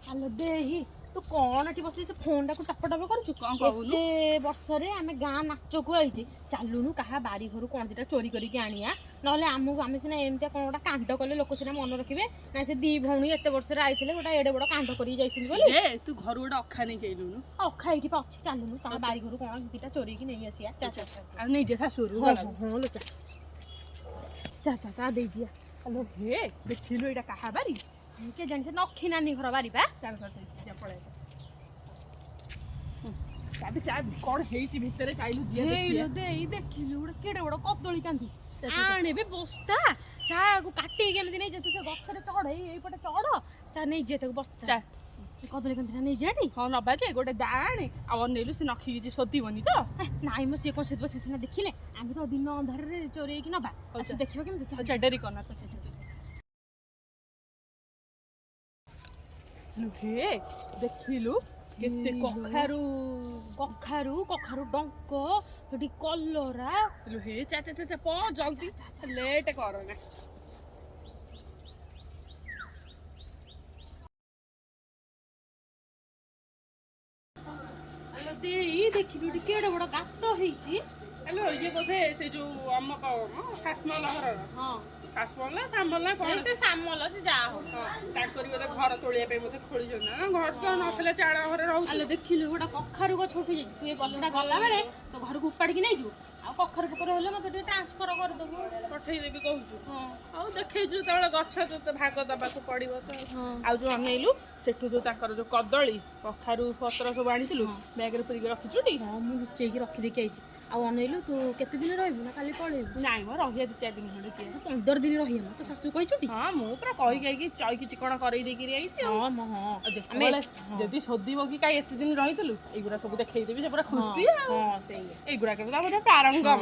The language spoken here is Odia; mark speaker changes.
Speaker 1: ଆଲୋ ଦେହି ତୁ କଣ ଏଠି ବସି ସେ ଫୋନଟାକୁ ଟପ ଟପ କରୁଛୁ?
Speaker 2: କଣ କହୁନୁ?
Speaker 1: ଏତେ ବର୍ଷରେ ଆମେ ଗାଁ ନାଚକୁ ଆଇଛି, ଚାଲୁନୁ କାହା ବାରି ଘରୁ କଣ ଦିଟା ଚୋରି କରିକି ଆଣିଆ। ନହେଲେ ଆମେ ସିନା ଏମିତିଆ କଣ ଗୋଟେ କାଣ୍ଡ କଲେ ଲୋକ ସିନା ମନେ ରଖିବେ ନା ସେ ଦି ଭଉଣୀ ଏତେ ବର୍ଷରେ ଆଇଥିଲେ ଗୋଟେ ଏଡେ ବଡ କାଣ୍ଡ କରିକି ଯାଇଛନ୍ତି ବୋଲି।
Speaker 2: ଯେ ତୁ ଘରୁ ଗୋଟେ ଅଖା ନେଇକି ଆଇଲୁନୁ।
Speaker 1: ଅଖା ଏଇଠି ପା ଅଛି, ଚାଲୁନୁ କାହା ବାରି ଘରୁ କଣ ଦିଟା ଚୋରିକି ନେଇ ଆସିଆ।
Speaker 2: ଆଉ ନେଇଯା ଶାଶୁରୁ
Speaker 1: ହଁ ଲୋ ଚା ଦେଇଯିଆ।
Speaker 2: ଆଲୋ ହେ ଦେଖିଲୁ ଏଇଟା କାହା ବାରି?
Speaker 1: କେ ଜାଣି ସେ ନଖି ନାନୀ ଘର ବାରି ବା।
Speaker 2: ପଳେଇ ଚାବି କଣ ହେଇଛି ଭିତରେ ଚାଇଲୁ ଯିଏ
Speaker 1: ହେଇଲୋ ଦେଇ ଦେଖିଲୁ ଗୋଟେ କେଡେ ବଡ କଦଳୀ କାନ୍ଦି ଆଣିବେ ବସ୍ତା। ଚାକୁ କାଟିକି କେମିତି ନେଇଯା, ତୁ ସେ ଗଛରେ ଚଢ, ଏଇପଟେ ଚଢ, ଚା ନେଇଯା ତାକୁ ବସ୍ତା। କଦଳୀ କାନ୍ଦିଟା ନେଇଯା ଟି।
Speaker 2: ହଁ ନବା ଯେ ଗୋଟେ ଦାଆଣେ ଆଉ ଅନେଇଲୁ ସେ ନଖି କିଛି ଶୋଧିବନି ତ?
Speaker 1: ନାଇଁ ମ ସିଏ କଣ ଶୋଧିବ, ସେ ସିନା ଦେଖିଲେ ଆମେ ତ ଦିନ ଅନ୍ଧାରରେ ଚୋରେଇକି ନବା, ଦେଖିବ କେମିତି?
Speaker 2: ଡେରି କରନା। ହେ ଦେଖିଲୁ କେତେ କଖାରୁ
Speaker 1: ଡଙ୍କ, ସେଠି କଲରା।
Speaker 2: ହେ ଚା ଜଲ୍ଦି ଲେଟ୍ କରନା।
Speaker 1: ଆଲୋ ଦେଇ ଦେଖିଲୁ ଏଠି କେଡେ ବଡ ଗାତ ହେଇଛି।
Speaker 2: ଆଲୋ ଇଏ ବୋଧେ ସେ ଯୋଉ ଆମ ଶାସମଲ ଘରର।
Speaker 1: ହଁ
Speaker 2: ଶାସମଲ ନା ସାମଲ ନା କଣ?
Speaker 1: ସେ ସାମଲ ଯାହା ହଉ।
Speaker 2: ତାଙ୍କରି ବୋଧେ ଘର ତୋଳିବା ପାଇଁ ବୋଧେ ଖୋଳିଛନ୍ତି ନା ଘର ତ ନଥିଲେ ଚାଳ ଘରେ ରହୁଛି।
Speaker 1: ଆଲୋ ଦେଖିଲୁ ଗୋଟେ କଖାରୁ ଗଛ ଉଠି ଯାଇଛି, ତୁ ଏ ଗଛଟା ଗଲା ବେଳେ ତୋ ଘରକୁ ଉପାଡ଼ିକି ନେଇଯିବୁ। ଆଉ କଖାରୁ ପୋକର ହେଲେ ମତେ ଟିକେ ଟ୍ରାନ୍ସଫର କରିଦେବୁ।
Speaker 2: ପଠେଇଦେବି କହୁଛୁ? ଆଉ ଦେଖେଇଛୁ ଯେତେବେଳେ ଗଛ ତୋତେ ଭାଗ ଦବାକୁ ପଡିବ ତ। ଆଉ ଯୋଉ ଅନେଇଲୁ ସେଠୁ ଯୋଉ ତାଙ୍କର ଯୋଉ କଦଳୀ କଖାରୁ ପତ୍ର ସବୁ ଆଣିଥିଲୁ ବ୍ୟାଗରେ ପୁରେଇକି ରଖିଛୁ ଟି?
Speaker 1: ହଁ ମୁଁ ଲୁଚେଇକି ରଖିଦେଇକି ଆଇଛି। ଆଉ ଅନେଇଲୁ ତୁ କେତେ ଦିନ ରହିବୁ ନା କାଲି ପଳେଇବୁ?
Speaker 2: ନାଇଁ ମ ରହିବା 2-4 ଦିନ ଖଣ୍ଡେ କିଏ?
Speaker 1: 15 ଦିନ ରହିବା। ତୋ ଶାଶୁ କହିଛୁ ଟି?
Speaker 2: ହଁ ମୁଁ ପୁରା କହିକି ଚଇକି ଚିକଣ କରେଇ ଦେଇକିରି ଆଇଛି ଆଉ। ଯଦି ଶୋଧିବ କି କାଇଁ ଏତେ ଦିନ ରହିଥିଲୁ, ଏଇଗୁରା ସବୁ ଦେଖେଇଦେବି, ସେ ପୁରା ଖୁସି ଆଉ।
Speaker 1: ହଁ ସେଇ
Speaker 2: ଏଇଗୁଡାକ ତ ପାରଙ୍ଗମ।